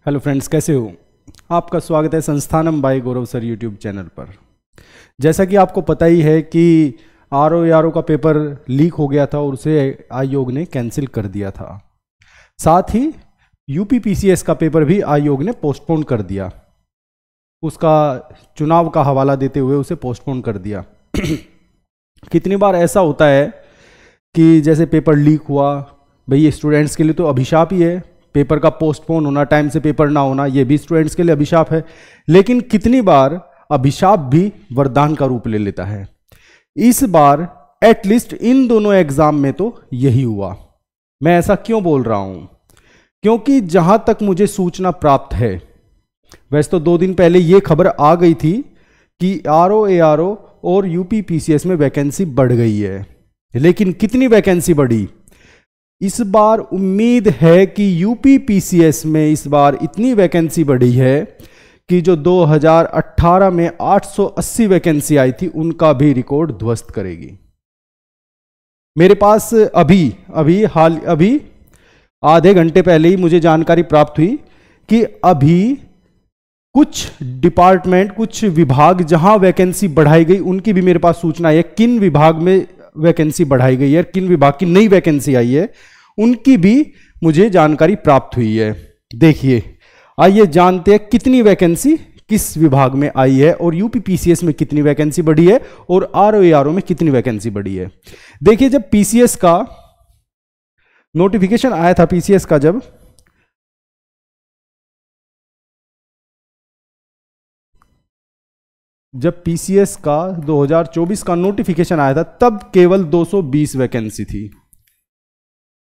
Hello friends, कैसे हो? आपका स्वागत है संस्थानम बाय गौरव सर यूट्यूब चैनल पर। जैसा कि आपको पता ही है कि आरओ का पेपर लीक हो गया था और उसे आयोग ने कैंसिल कर दिया था। साथ ही यूपीपीसीएस का पेपर भी आयोग ने पोस्टपोन कर दिया, उसका चुनाव का हवाला देते हुए उसे पोस्टपोन कर दिया। कितनी बार ऐसा होता है कि जैसे पेपर लीक हुआ, भाई स्टूडेंट्स के लिए तो अभिशाप ही है, पेपर का पोस्टपोन होना, टाइम से पेपर ना होना, ये भी स्टूडेंट्स के लिए अभिशाप है। लेकिन कितनी बार अभिशाप भी वरदान का रूप ले लेता है। इस बार एटलीस्ट इन दोनों एग्जाम में तो यही हुआ। मैं ऐसा क्यों बोल रहा हूं? क्योंकि जहां तक मुझे सूचना प्राप्त है, वैसे तो 2 दिन पहले ये खबर आ गई थी कि आरओ और यूपीपीसीएस में वैकेंसी बढ़ गई है। लेकिन कितनी वैकेंसी बढ़ी? इस बार उम्मीद है कि यूपीपीसीएस में इस बार इतनी वैकेंसी बढ़ी है कि जो 2018 में 880 वैकेंसी आई थी उनका भी रिकॉर्ड ध्वस्त करेगी। मेरे पास अभी आधे घंटे पहले ही मुझे जानकारी प्राप्त हुई कि अभी कुछ डिपार्टमेंट, कुछ विभाग जहां वैकेंसी बढ़ाई गई उनकी भी मेरे पास सूचना है। किन विभाग में वैकेंसी बढ़ाई गई है, किन विभाग की नई वैकेंसी आई है, उनकी भी मुझे जानकारी प्राप्त हुई है। देखिए, आइए जानते हैं कितनी वैकेंसी किस विभाग में आई है और यूपीपीसीएस में कितनी वैकेंसी बढ़ी है और आरओ में कितनी वैकेंसी बढ़ी है। देखिए, जब पीसीएस का नोटिफिकेशन आया था, पीसीएस का जब पीसीएस का 2024 का नोटिफिकेशन आया था, तब केवल 220 वैकेंसी थी।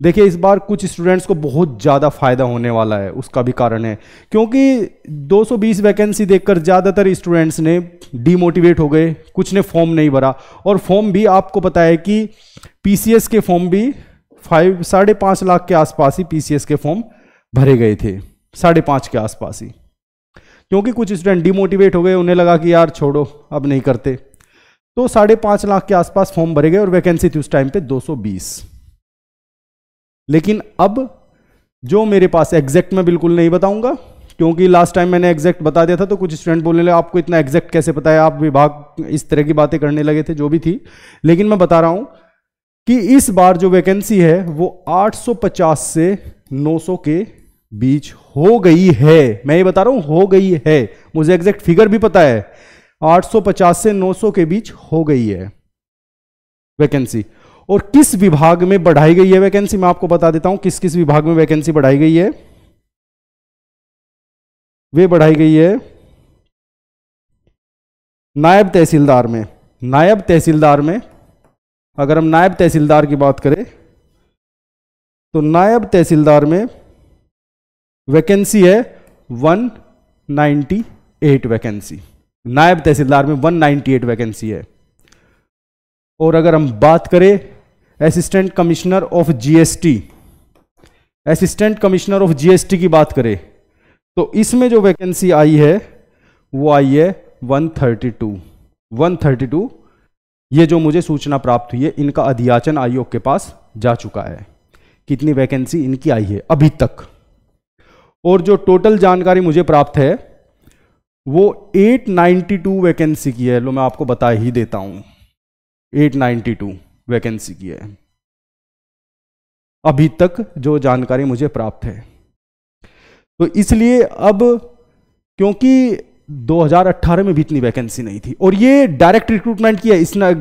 देखिए, इस बार कुछ स्टूडेंट्स को बहुत ज़्यादा फायदा होने वाला है। उसका भी कारण है क्योंकि 220 वैकेंसी देखकर ज़्यादातर स्टूडेंट्स ने डीमोटिवेट हो गए, कुछ ने फॉर्म नहीं भरा। और फॉर्म भी आपको पता है कि पीसीएस के फॉर्म भी 5.5 लाख के आसपास ही पीसीएस के फॉर्म भरे गए थे, 5.5 के आसपास ही। क्योंकि कुछ स्टूडेंट डिमोटिवेट हो गए, उन्हें लगा कि यार छोड़ो, अब नहीं करते, तो 5.5 लाख के आसपास फॉर्म भरे गए और वैकेंसी थी उस टाइम पे 220। लेकिन अब जो मेरे पास एग्जैक्ट मैं बिल्कुल नहीं बताऊंगा, क्योंकि लास्ट टाइम मैंने एग्जैक्ट बता दिया था तो कुछ स्टूडेंट बोलने लगे आपको इतना एग्जैक्ट कैसे पता है, आप विभाग इस तरह की बातें करने लगे थे, जो भी थी। लेकिन मैं बता रहा हूं कि इस बार जो वैकेंसी है वो 850 से 900 के बीच हो गई है। मैं ये बता रहा हूं, हो गई है, मुझे एग्जैक्ट फिगर भी पता है। 850 से 900 के बीच हो गई है वैकेंसी। और किस विभाग में बढ़ाई गई है वैकेंसी, मैं आपको बता देता हूं किस किस विभाग में वैकेंसी बढ़ाई गई है। वे बढ़ाई गई है नायब तहसीलदार में। नायब तहसीलदार में अगर हम नायब तहसीलदार की बात करें तो नायब तहसीलदार में वैकेंसी है 198 वैकेंसी। नायब तहसीलदार में 198 वैकेंसी है। और अगर हम बात करें assistant commissioner of GST, assistant commissioner of GST की बात करें तो इसमें जो वैकेंसी आई है वो आई है 132। ये जो मुझे सूचना प्राप्त हुई है, इनका अध्याचन आयोग के पास जा चुका है, कितनी वैकेंसी इनकी आई है अभी तक। और जो टोटल जानकारी मुझे प्राप्त है वो 892 वैकेंसी की है। लो, मैं आपको बता ही देता हूं, 892 वैकेंसी की है अभी तक जो जानकारी मुझे प्राप्त है। तो इसलिए अब, क्योंकि 2018 में भी इतनी वैकेंसी नहीं थी और ये डायरेक्ट रिक्रूटमेंट की है, इसने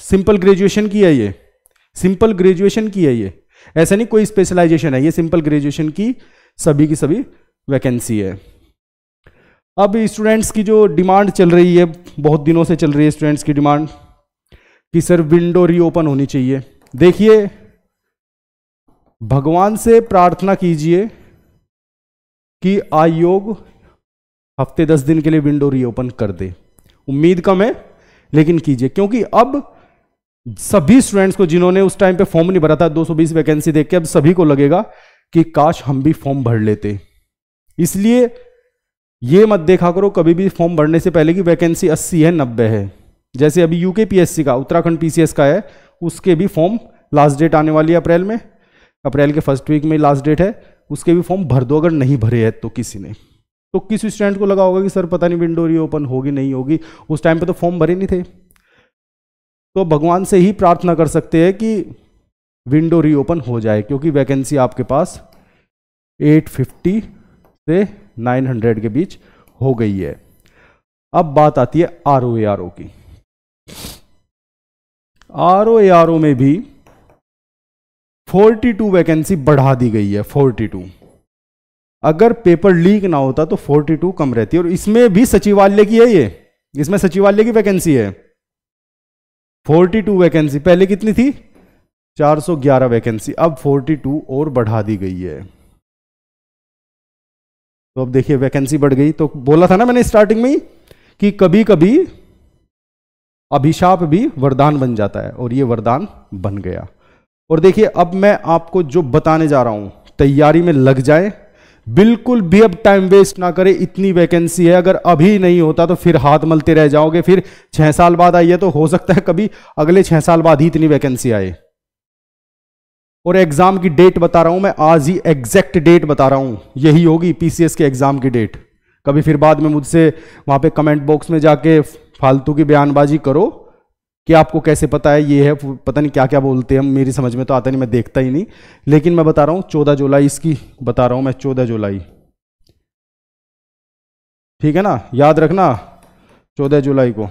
सिंपल ग्रेजुएशन की है, ये सिंपल ग्रेजुएशन की है, ये ऐसा नहीं कोई स्पेशलाइजेशन है, ये सिंपल ग्रेजुएशन की सभी की सभी वैकेंसी है। अब स्टूडेंट्स की जो डिमांड चल रही है, बहुत दिनों से चल रही है स्टूडेंट्स की डिमांड कि सर विंडो रीओपन होनी चाहिए। देखिए, भगवान से प्रार्थना कीजिए कि आयोग हफ्ते 10 दिन के लिए विंडो रीओपन कर दे। उम्मीद कम है लेकिन कीजिए, क्योंकि अब सभी स्टूडेंट्स को जिन्होंने उस टाइम पे फॉर्म नहीं भरा था, 220 वैकेंसी देख के अब सभी को लगेगा कि काश हम भी फॉर्म भर लेते। इसलिए ये मत देखा करो कभी भी फॉर्म भरने से पहले कि वैकेंसी 80 है 90 है। जैसे अभी यूकेपीएससी का, उत्तराखंड पीसीएस का है, उसके भी फॉर्म लास्ट डेट आने वाली है अप्रैल में, अप्रैल के फर्स्ट वीक में लास्ट डेट है। उसके भी फॉर्म भर दो अगर नहीं भरे हैं तो किसी ने। तो किसी स्टूडेंट को लगा होगा कि सर पता नहीं विंडो रीओपन होगी नहीं होगी, उस टाइम पे तो फॉर्म भरे नहीं थे। तो भगवान से ही प्रार्थना कर सकते हैं कि विंडो रीओपन हो जाए, क्योंकि वैकेंसी आपके पास 850 से 900 के बीच हो गई है। अब बात आती है ROARO की। ROARO में भी 42 वैकेंसी बढ़ा दी गई है, 42। अगर पेपर लीक ना होता तो 42 कम रहती है। और इसमें भी सचिवालय की है, ये इसमें सचिवालय की वैकेंसी है 42 वैकेंसी। पहले कितनी थी? 411 वैकेंसी, अब 42 और बढ़ा दी गई है। तो अब देखिए वैकेंसी बढ़ गई। तो बोला था ना मैंने स्टार्टिंग में ही कि कभी कभी अभिशाप भी वरदान बन जाता है, और ये वरदान बन गया। और देखिए अब मैं आपको जो बताने जा रहा हूं, तैयारी में लग जाए, बिल्कुल भी अब टाइम वेस्ट ना करें। इतनी वैकेंसी है, अगर अभी नहीं होता तो फिर हाथ मलते रह जाओगे। फिर 6 साल बाद आई है तो हो सकता है कभी अगले 6 साल बाद ही इतनी वैकेंसी आए। और एग्जाम की डेट बता रहा हूं मैं, आज ही एग्जैक्ट डेट बता रहा हूं, यही होगी PCS के एग्जाम की डेट। कभी फिर बाद में मुझसे वहां पे कमेंट बॉक्स में जाके फालतू की बयानबाजी करो कि आपको कैसे पता है, ये है, पता नहीं क्या क्या बोलते हैं, मेरी समझ में तो आता नहीं, मैं देखता ही नहीं। लेकिन मैं बता रहा हूं 14 जुलाई इसकी बता रहा हूं मैं, 14 जुलाई, ठीक है ना, याद रखना 14 जुलाई को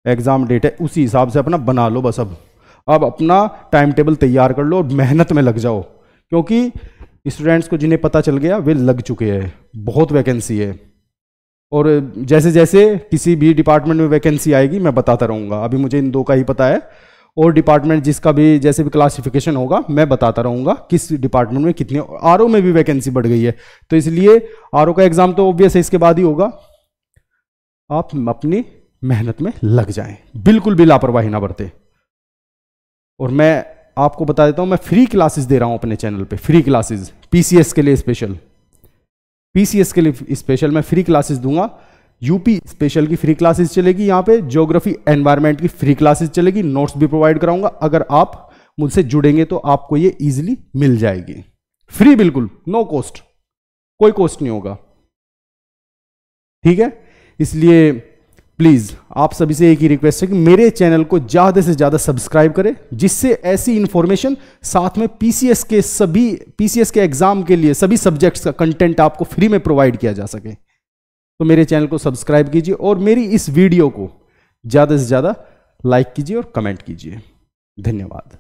एग्जाम डेट है। उसी हिसाब से अपना बना लो बस। अब अपना टाइम टेबल तैयार कर लो और मेहनत में लग जाओ, क्योंकि स्टूडेंट्स को जिन्हें पता चल गया वे लग चुके हैं, बहुत वैकेंसी है। और जैसे जैसे किसी भी डिपार्टमेंट में वैकेंसी आएगी मैं बताता रहूँगा। अभी मुझे इन 2 का ही पता है, और डिपार्टमेंट जिसका भी जैसे भी क्लासिफिकेशन होगा मैं बताता रहूँगा किस डिपार्टमेंट में कितने। RO में भी वैकेंसी बढ़ गई है, तो इसलिए RO का एग्जाम तो ऑब्वियस है इसके बाद ही होगा। आप अपनी मेहनत में लग जाएं, बिल्कुल भी लापरवाही ना बरते। और मैं आपको बता देता हूं, मैं फ्री क्लासेस दे रहा हूं अपने चैनल पे, फ्री क्लासेस PCS के लिए स्पेशल, PCS के लिए स्पेशल मैं फ्री क्लासेस दूंगा। यूपी स्पेशल की फ्री क्लासेस चलेगी, यहाँ पे ज्योग्राफी एनवायरनमेंट की फ्री क्लासेस चलेगी, नोट्स भी प्रोवाइड कराऊंगा। अगर आप मुझसे जुड़ेंगे तो आपको ये इजीली मिल जाएगी, फ्री, बिल्कुल नो कॉस्ट, कोई कॉस्ट नहीं होगा, ठीक है। इसलिए प्लीज आप सभी से एक ही रिक्वेस्ट है कि मेरे चैनल को ज्यादा से ज्यादा सब्सक्राइब करें, जिससे ऐसी इंफॉर्मेशन साथ में PCS के एग्जाम के लिए सभी सब्जेक्ट्स का कंटेंट आपको फ्री में प्रोवाइड किया जा सके। तो मेरे चैनल को सब्सक्राइब कीजिए और मेरी इस वीडियो को ज्यादा से ज्यादा लाइक कीजिए और कमेंट कीजिए। धन्यवाद।